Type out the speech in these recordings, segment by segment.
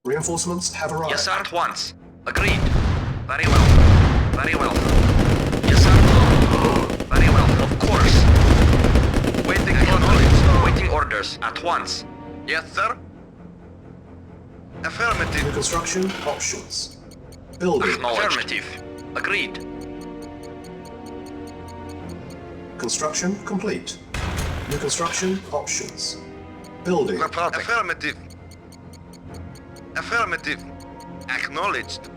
Reinforcements have arrived. Yes, sir. At once. Agreed. Very well. Very well. Yes, sir. Very well. Of course. Waiting acknowledged. Waiting orders. At once. Yes, sir. Affirmative. New construction options. Building. Affirmative. Agreed. Construction complete. New construction options. Building. Affirmative. Affirmative. Acknowledged.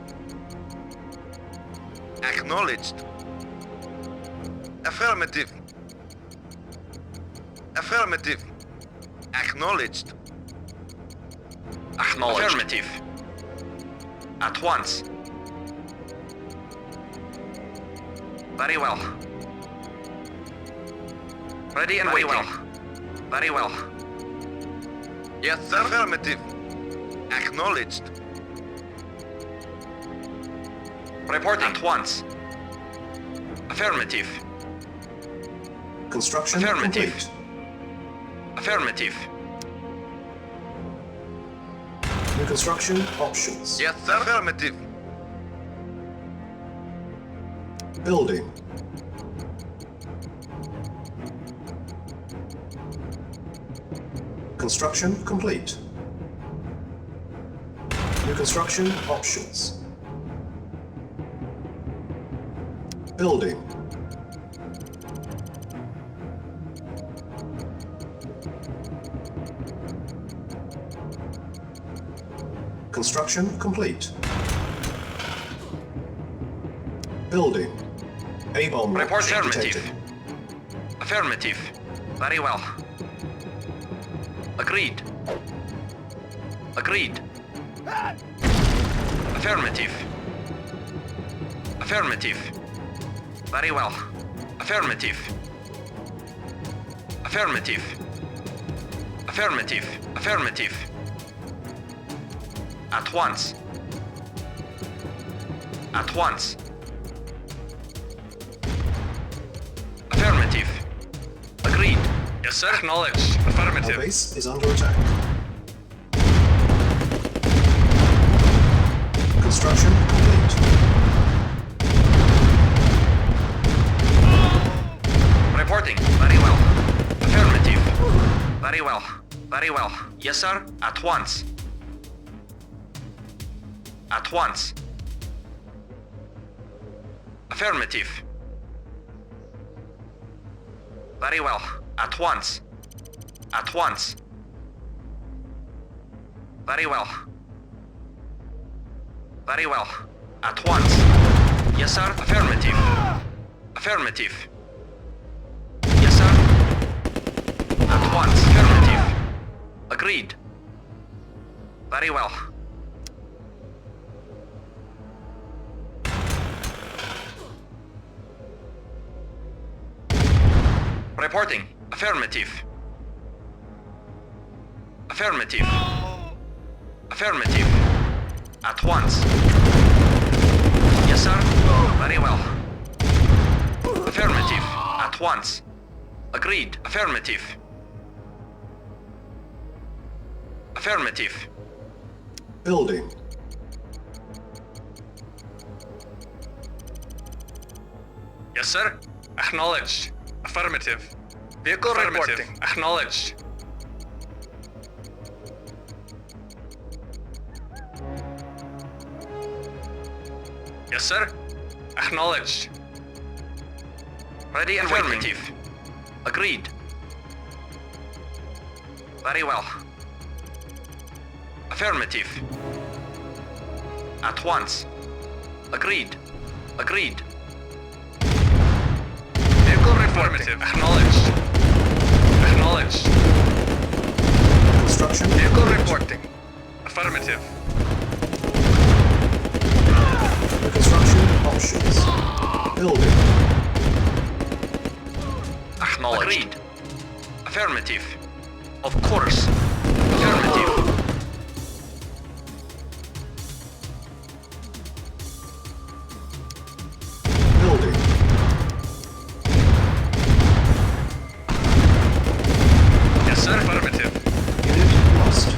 Acknowledged. Affirmative. Affirmative. Acknowledged. Acknowledged. Affirmative. At once. Very well. Ready and waiting. Very well. Yes, sir. Affirmative. Acknowledged. Reporting. At once. Affirmative. Construction Affirmative. complete. Affirmative. New construction options. Yes, sir. Affirmative. Building. Construction complete. New construction options. Building. Construction complete. Building. A-bomb Report launch affirmative. detected. Affirmative. Very well. Agreed. Agreed. Affirmative. Affirmative. Very well. Affirmative. Affirmative. Affirmative. Affirmative. At once. At once. Affirmative. Agreed. Yes, sir. Acknowledged. Our Affirmative. base is under attack. Construction complete. Reporting. Very well. Affirmative. Very well. Very well. Yes, sir. At once. At once. Affirmative. Very well. At once. At once. Very well. Very well. At once. Yes, sir. Affirmative. Affirmative. Yes, sir. At once. Affirmative. Agreed. Very well. Reporting. Affirmative. Affirmative. Affirmative. At once. Yes, sir. Very well. Affirmative. At once. Agreed. Affirmative. Affirmative. Building. Yes, sir. Acknowledged. Affirmative. Vehicle reporting. Acknowledged. Yes, sir. Acknowledged. Ready and affirmative. Agreed. Very well. Affirmative. At once. Agreed. Agreed. Vehicle reporting. Acknowledged. Acknowledged. Construction Vehicle complete. reporting. Affirmative. New construction options. Building. Acknowledged. Agreed. Affirmative. Of course. Affirmative. Building. Yes, sir. Affirmative. Unit lost.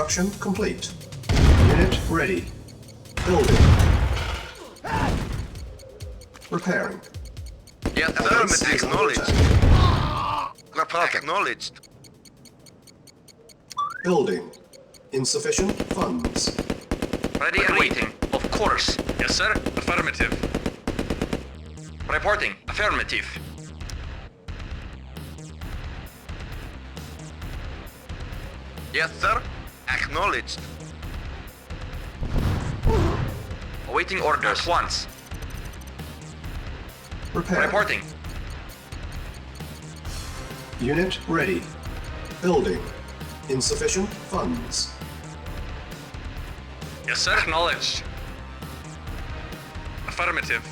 Construction complete. Unit ready. Building. Repairing. Yes, Our sir. base is under Acknowledged. attack. Report acknowledged. Building. Insufficient funds. Ready and waiting. Of course. Yes, sir. Affirmative. Reporting. Affirmative. Yes, sir. Acknowledged. Awaiting orders. At once. Repairing. Reporting. Unit ready. Building. Insufficient funds. Yes, sir. Acknowledged. Affirmative.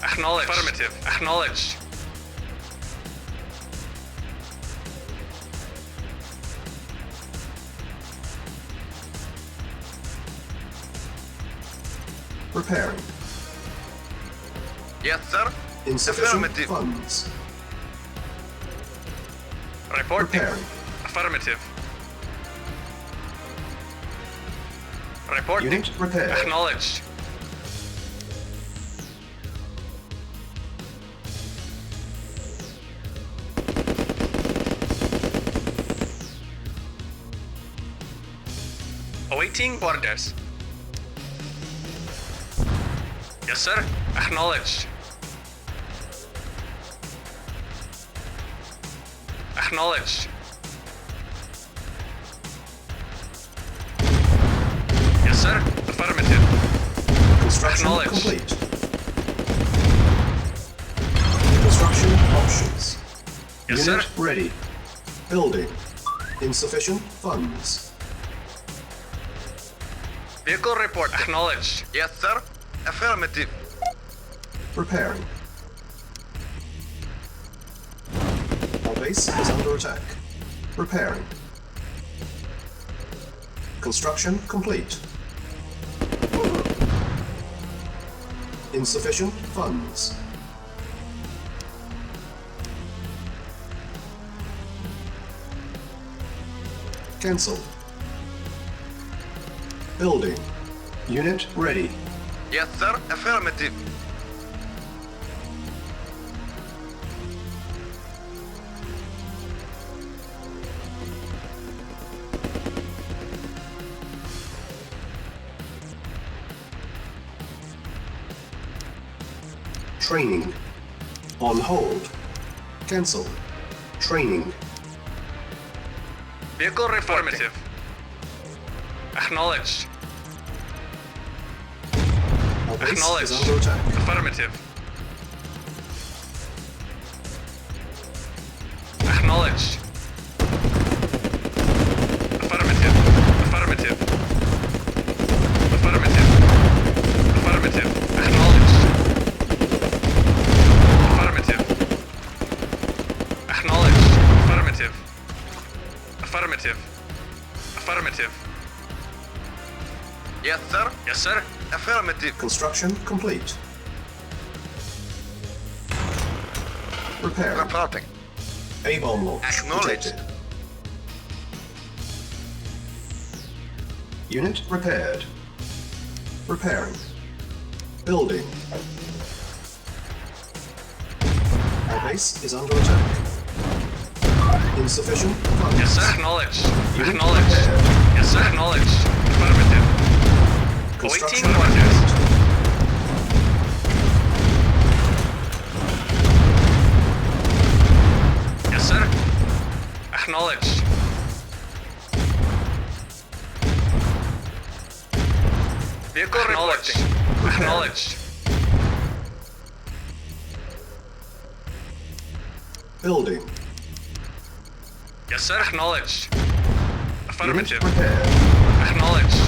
Acknowledged. Affirmative. Acknowledged. Repairing. Yes, sir. Insufficient Affirmative. funds. Reporting. Repairing. Affirmative. Reporting. Unit repaired. Acknowledged. Awaiting orders. Yes, sir. Acknowledged. Acknowledged. Yes, sir. Affirmative. Construction Acknowledged. complete. Construction options. Yes, Unit sir. ready. Building. Insufficient funds. Vehicle report. Acknowledged. Yes, sir. Affirmative. Repairing. Our base is under attack. Repairing. Construction complete. Insufficient funds. Cancel. Building. Unit ready. Yes, sir. Affirmative. Training. On hold. Cancel. Training. Vehicle affirmative. Acknowledged. Our base is Acknowledged. under attack. Affirmative. Acknowledged. Affirmative. Affirmative. Affirmative. Affirmative. Acknowledged. Affirmative. Acknowledged. Affirmative. Affirmative. Affirmative. Yes, sir. Yes, sir. Affirmative. Construction complete. Repair. Reporting. A-bomb launch Acknowledged. detected. Unit repaired. Repairing. Building. Our base is under attack. Insufficient funds. Yes, sir. Acknowledged. Unit Acknowledged. repaired. Yes, sir. Acknowledged. Affirmative. Construction Awaiting orders. complete. Yes, sir. Acknowledged. Vehicle acknowledged. Acknowledged. Building. Yes, sir. Acknowledged. Unit Affirmative. repaired. Acknowledged.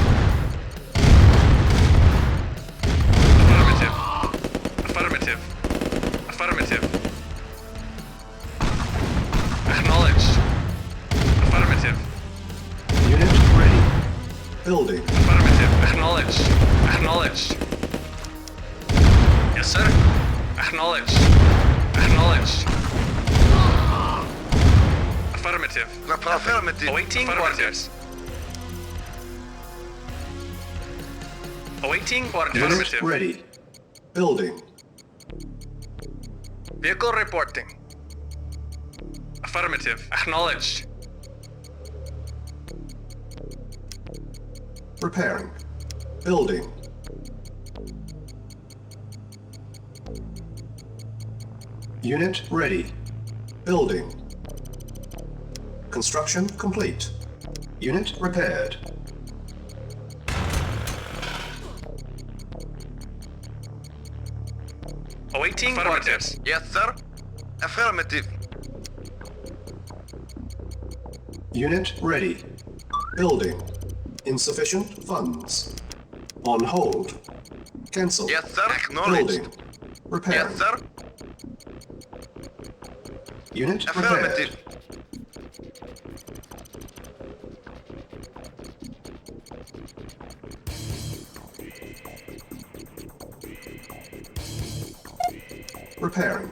Affirmative. Affirmative. Affirmative. Acknowledged. Affirmative. Unit ready. Building. Affirmative. Acknowledged. Acknowledged. Yes, sir. Acknowledged. Acknowledged. Affirmative. Affirmative. Awaiting orders. Awaiting orders. Unit Affirmative. ready. Building. Vehicle reporting. Affirmative. Acknowledged. Repairing. Building. Unit ready. Building. Construction complete. Unit repaired. Awaiting orders. Yes, sir. Affirmative. Unit ready. Building. Insufficient funds. On hold. Cancel. Yes, sir. Acknowledged. Building. Repairing. Yes, sir. Unit Affirmative. repaired. Repairing.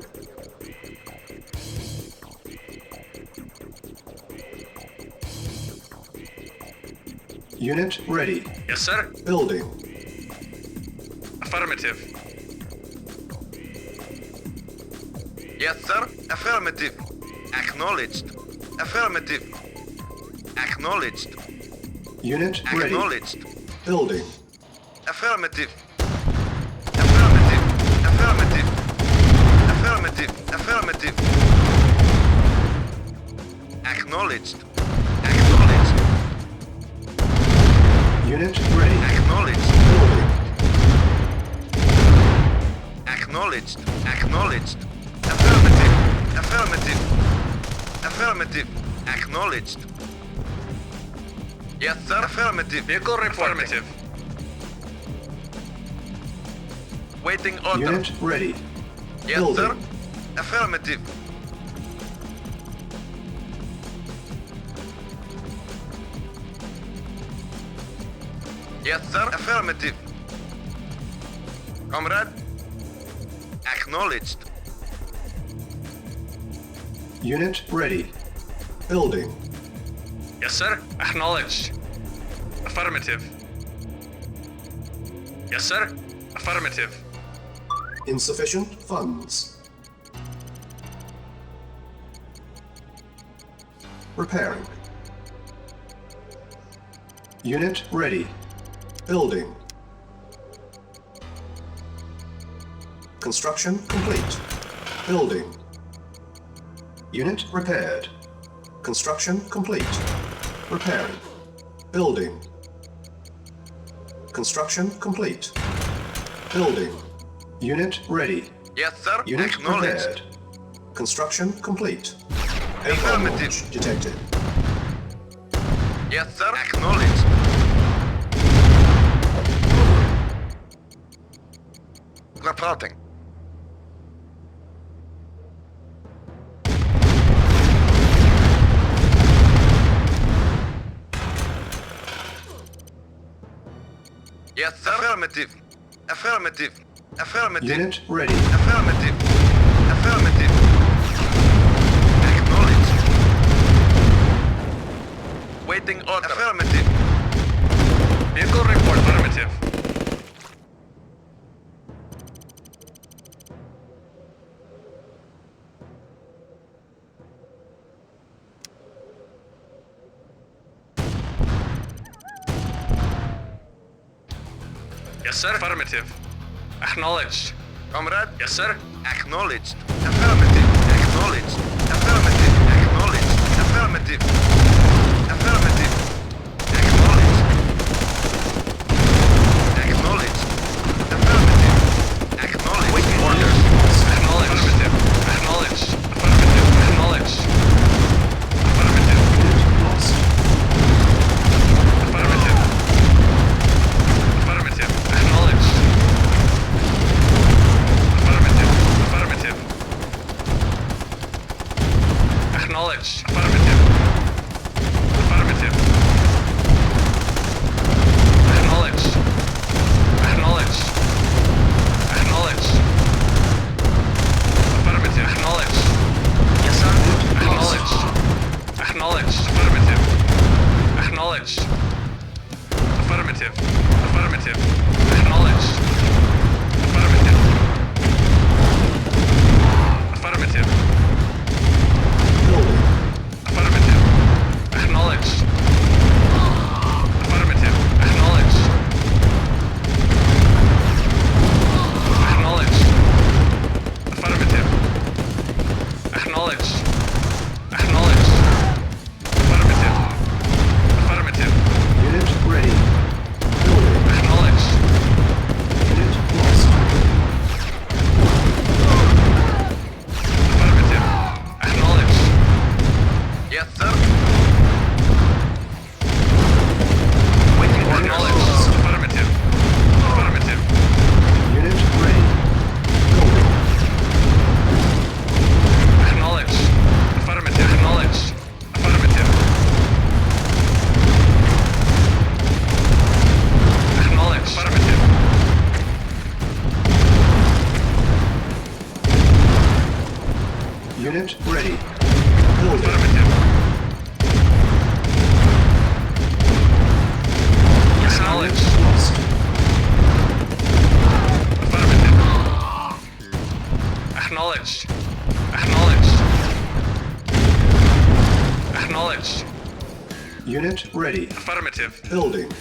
Unit ready. Yes, sir. Building. Affirmative. Yes, sir. Affirmative. Acknowledged. Affirmative. Acknowledged. Unit ready. Acknowledged. Building. Affirmative. Affirmative. Affirmative. Affirmative. Affirmative. Acknowledged. Acknowledged. Unit ready. Acknowledged. Building. Acknowledged. Acknowledged. Affirmative. Affirmative. Affirmative. Acknowledged. Yes, sir. Affirmative. Vehicle affirmative. Waiting order. Unit ready. Yes, Building. sir. Affirmative. Yes, sir. Affirmative. Comrade. Acknowledged. Unit ready. Building. Yes, sir. Acknowledged. Affirmative. Yes, sir. Affirmative. Insufficient funds. Repairing. Unit ready. Building. Construction complete. Building. Unit repaired. Construction complete. Repairing. Building. Construction complete. Building. Unit ready. Yes, sir. Unit Acknowledged. repaired. Construction complete. Affirmative. Launch detected. Yes, sir. Acknowledged. Reporting. Yes, sir. Affirmative. Affirmative. Affirmative. Unit ready. Affirmative. Affirmative. Acknowledged. Waiting order. Affirmative. Vehicle report. Affirmative. Yes, sir. Affirmative. Acknowledged. Comrade? Yes, sir. Acknowledged. Affirmative. Acknowledged. Affirmative. Acknowledged. Affirmative. Affirmative. Acknowledged. Acknowledged. Affirmative. Acknowledged. Waiting orders. Acknowledged. Affirmative. Acknowledged. Affirmative. Acknowledged. Affirmative. Unit lost. Affirmative. Affirmative. Acknowledged. Affirmative. Affirmative. Acknowledged. Affirmative. Affirmative. Unit ready. Building. Affirmative. Acknowledged. Unit lost. Affirmative. Acknowledged. Acknowledged. Acknowledged. Unit ready. Affirmative. Building.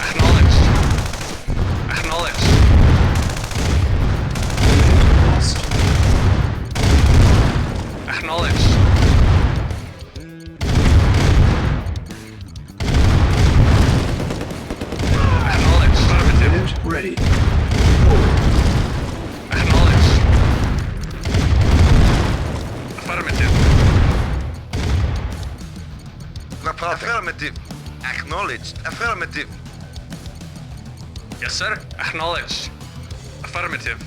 Acknowledged. Acknowledged. Unit lost. Acknowledged. Acknowledged. Affirmative. Unit ready. Building. Acknowledged. Affirmative. Affirmative. Acknowledged. Affirmative. Yes, sir. Acknowledged. Affirmative.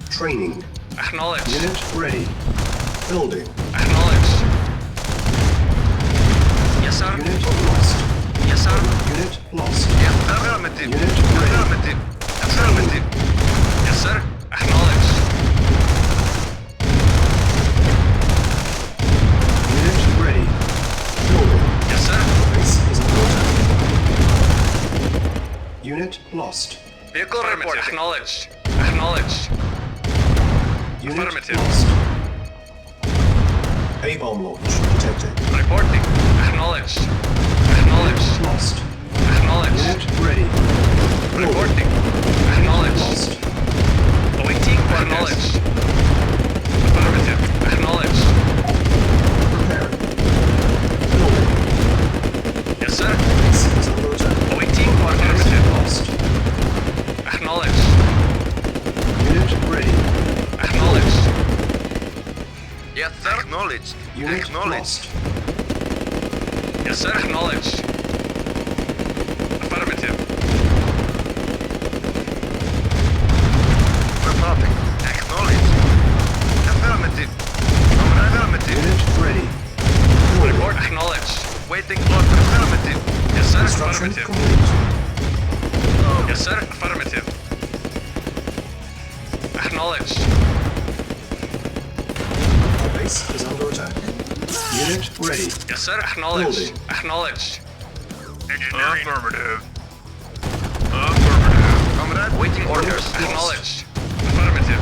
Training. Acknowledged. Unit ready. Building. Acknowledged. Yes, sir. Unit lost. Yes, sir. Unit lost. Affirmative. Unit ready. Affirmative. Affirmative. Yes, sir. Acknowledged. Unit ready. Building. Yes, sir. Base is under attack. Unit lost. Vehicle Affirmative. reporting. Acknowledged. Acknowledged. Unit Affirmative. lost. A-bomb launch detected. Reporting. Acknowledged. Acknowledged. Lost. Acknowledged. Unit ready. Building. Reporting. Acknowledged. Lost. Awaiting for acknowledged. Affirmative. Acknowledged. Preparing. Building. Yes, sir. Base is under attack. Awaiting for affirmative. Lost. Acknowledged. Unit ready. Acknowledged. Yes, sir. Acknowledged. Unit Acknowledged. lost. Yes, sir. Acknowledged. Affirmative. Reporting. Acknowledged. Affirmative. Affirmative. Unit ready. Building. Report acknowledged. Waiting order. Affirmative. Yes, sir. Construction Affirmative. complete. Yes, sir. Affirmative. Acknowledged. Our base is under attack. Unit ready. Yes, sir. Acknowledged. Building. Acknowledged. Affirmative. Affirmative. Comrade. Waiting orders. Lost. Acknowledged. Affirmative.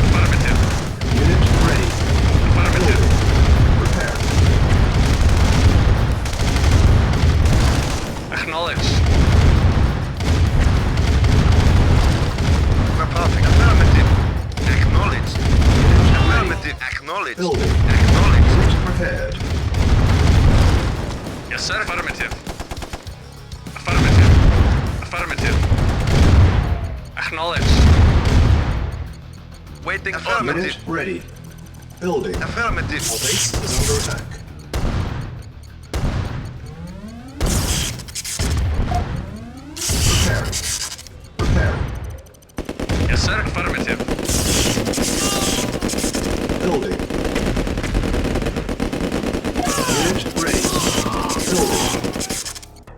Affirmative. Unit ready. Affirmative. Building. Prepare. Acknowledged. Reporting. Affirmative. Acknowledged. Affirmative. Acknowledged. Building. Acknowledged. Unit prepared. Yes, sir. Affirmative. Affirmative. Affirmative. Acknowledged. Waiting Unit affirmative. ready. Building. Our Affirmative. base is under attack. Preparing. Preparing. Yes, sir. Affirmative. Building. Unit ready. Building.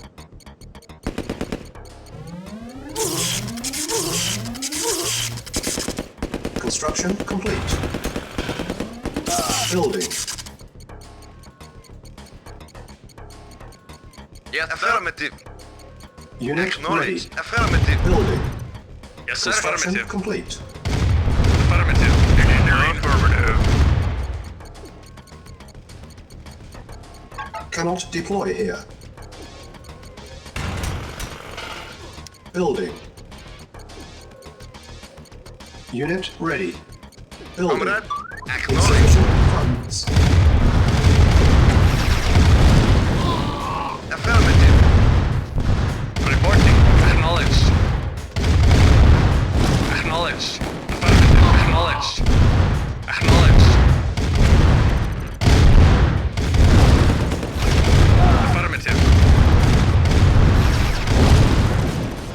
Construction complete. Building. Yes, affirmative. Unit ready. Acknowledged. Affirmative. Building. Yes, sir. Construction Affirmative. complete. Affirmative. Affirmative. Cannot deploy here. Building. Unit ready. Building. Comrade. Acknowledged. Insufficient funds. Affirmative. Reporting. Acknowledged. Acknowledged. Affirmative. Acknowledged. Acknowledged. Affirmative.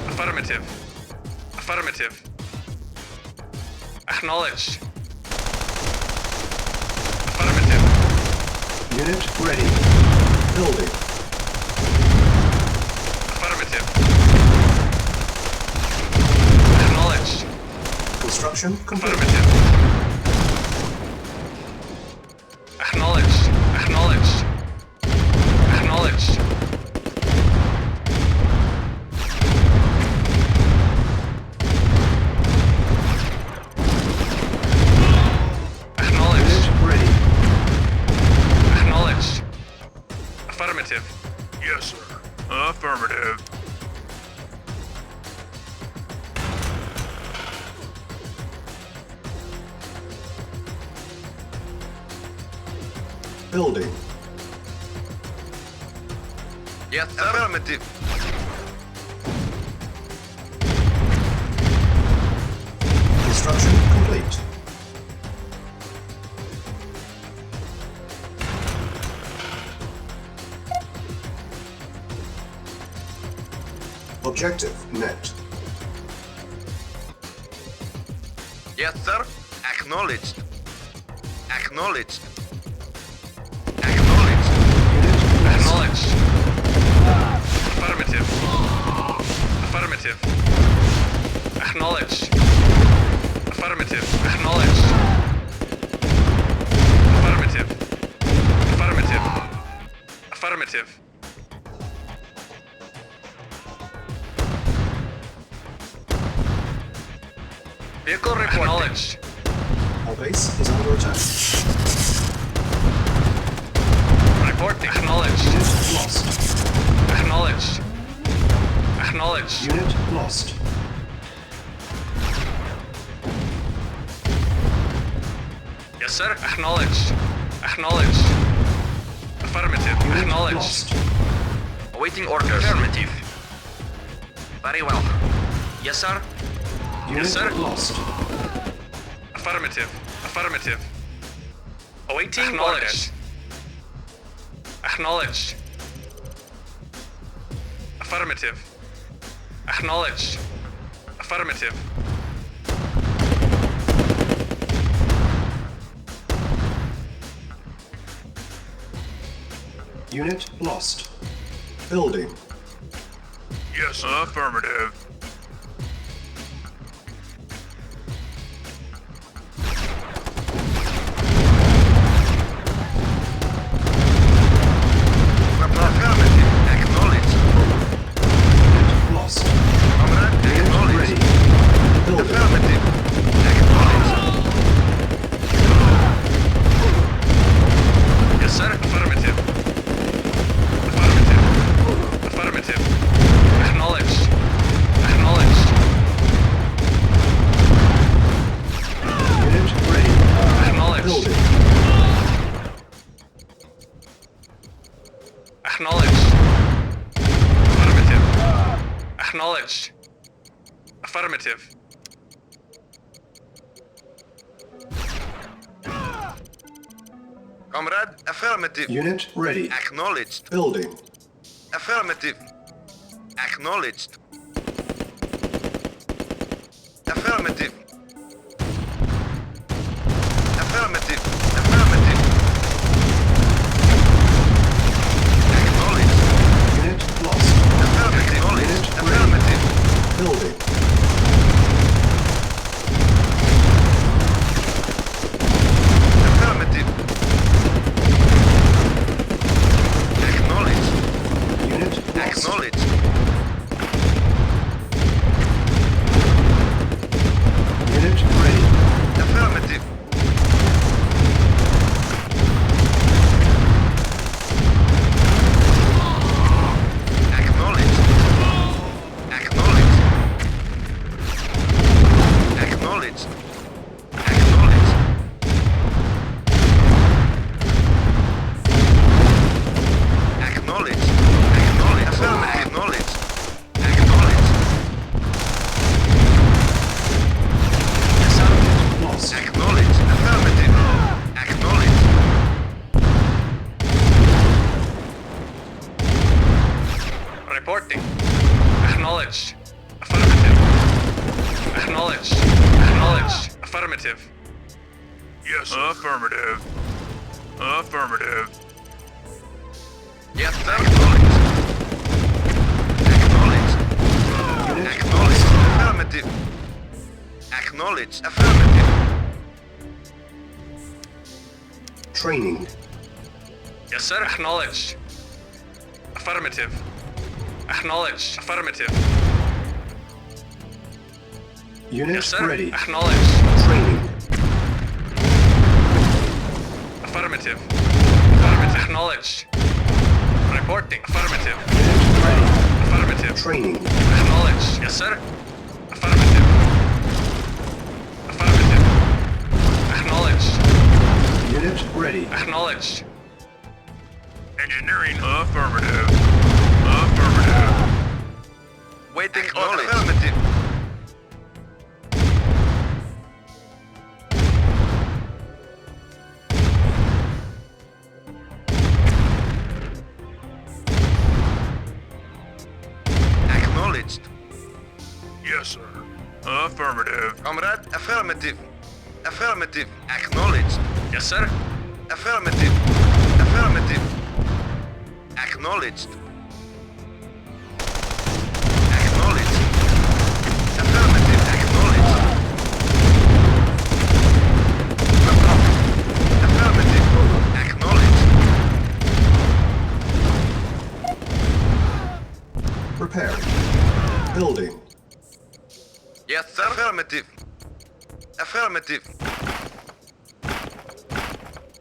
Affirmative. Affirmative. Acknowledged. Affirmative. Unit ready. Building. Affirmative. Acknowledged. Construction complete. Affirmative. Building. Yes, sir. Affirmative. Construction complete. Objective met. Yes, sir. Acknowledged. Acknowledged. Acknowledged. Unit lost. Acknowledged. Affirmative. Affirmative. Acknowledged. Affirmative. Acknowledged. Affirmative. Affirmative. Affirmative. Vehicle report. Acknowledged. Our base is under attack. Reporting. Acknowledged. Unit lost. Acknowledged. Acknowledged. Unit lost. Yes, sir. Acknowledged. Acknowledged. Affirmative. Unit Acknowledged. lost. Awaiting orders. Affirmative. Very well. Yes, sir. Unit sir. lost. Affirmative. Affirmative. Awaiting orders. Acknowledged. Affirmative. Acknowledged. Affirmative. Unit lost. Building. Yes, affirmative. Affirmative. Acknowledged. Unit lost. Comrade, Unit acknowledged. ready. Building. Affirmative. Acknowledged. Yes, sir. Affirmative. Affirmative. Affirmative. Acknowledged. Acknowledged. Unit ready. Acknowledged. Building. Acknowledged. Affirmative. Acknowledged. Affirmative. Comrade, affirmative. Unit ready. Acknowledged. Building. Affirmative. Acknowledged. Affirmative. Affirmative. Affirmative. Acknowledged. Unit lost. Affirmative. Acknowledged. Affirmative. Building. Affirmative. Acknowledged. Unit lost. Acknowledged. Unit ready. Affirmative. Acknowledged. Acknowledged. Acknowledged. Acknowledged. Acknowledged. Acknowledged. Affirmative. Acknowledged. Acknowledged. Yes, sir. Lost. Acknowledged. Affirmative. Acknowledged. Reporting. Acknowledged. Affirmative. Acknowledged. Acknowledged. Affirmative. Yes. Affirmative. Affirmative. Yes, sir. Acknowledged. Acknowledged. Unit Acknowledged. Affirmative. Acknowledged. Affirmative. training. Yes, sir. Acknowledged. Affirmative. Acknowledged. Affirmative. Unit Yes, sir. ready. Acknowledged. Training. Affirmative. Affirmative. Acknowledged. Reporting. Affirmative. Unit ready. Affirmative. Training. Acknowledged. Yes, sir. Affirmative. Affirmative. Acknowledged. Unit ready. Acknowledged. Affirmative. Affirmative. Waiting on Affirmative. Acknowledged. Yes, sir. Affirmative. Comrade, affirmative. Affirmative. Acknowledged. Yes, sir. Affirmative. Affirmative. Acknowledged. Acknowledged. Affirmative. Acknowledged. No problem. Affirmative. Acknowledged. Repairing. Building. Yes, sir. Affirmative. Affirmative.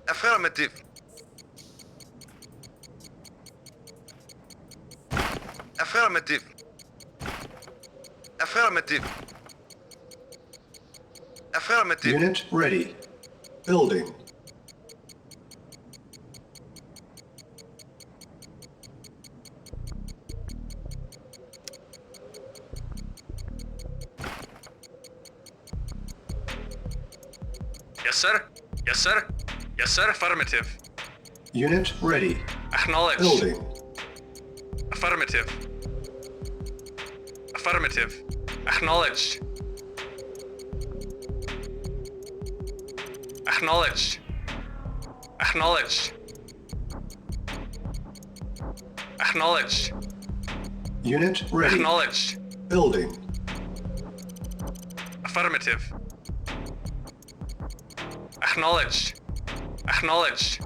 Affirmative. Affirmative. Affirmative. Affirmative. Unit ready. Building. Yes, sir. Yes, sir. Yes, sir. Affirmative. Unit ready. Acknowledged. Building. Affirmative. Affirmative. Acknowledged. Acknowledged. Acknowledged. Acknowledged. Unit ready. Acknowledged. Building. Affirmative. Acknowledged. Acknowledged.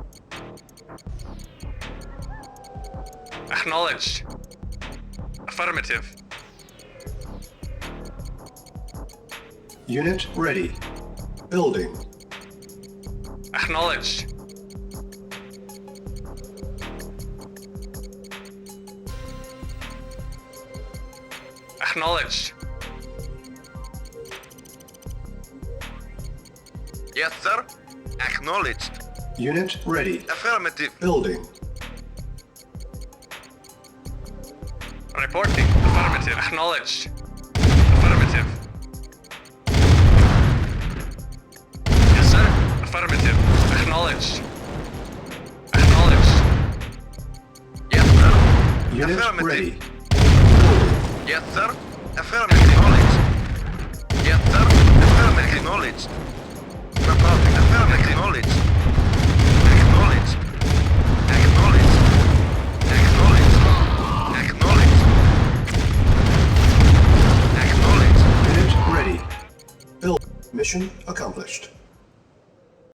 Acknowledged. Affirmative. Unit ready. Building. Acknowledged. Acknowledged. Yes, sir. Acknowledged. Unit ready. Affirmative. Building. Reporting. Affirmative. Acknowledged. Affirmative. Yes, sir. Affirmative. Acknowledged. Acknowledged. Yes, sir. Unit Affirmative. ready. Building. Yes, sir. Affirmative. Acknowledged. Yes, sir. Affirmative. Acknowledged. No problem. Affirmative. Acknowledged. Acknowledged. Acknowledged. Acknowledged. Acknowledged. Acknowledged. Unit ready. Build. Mission accomplished.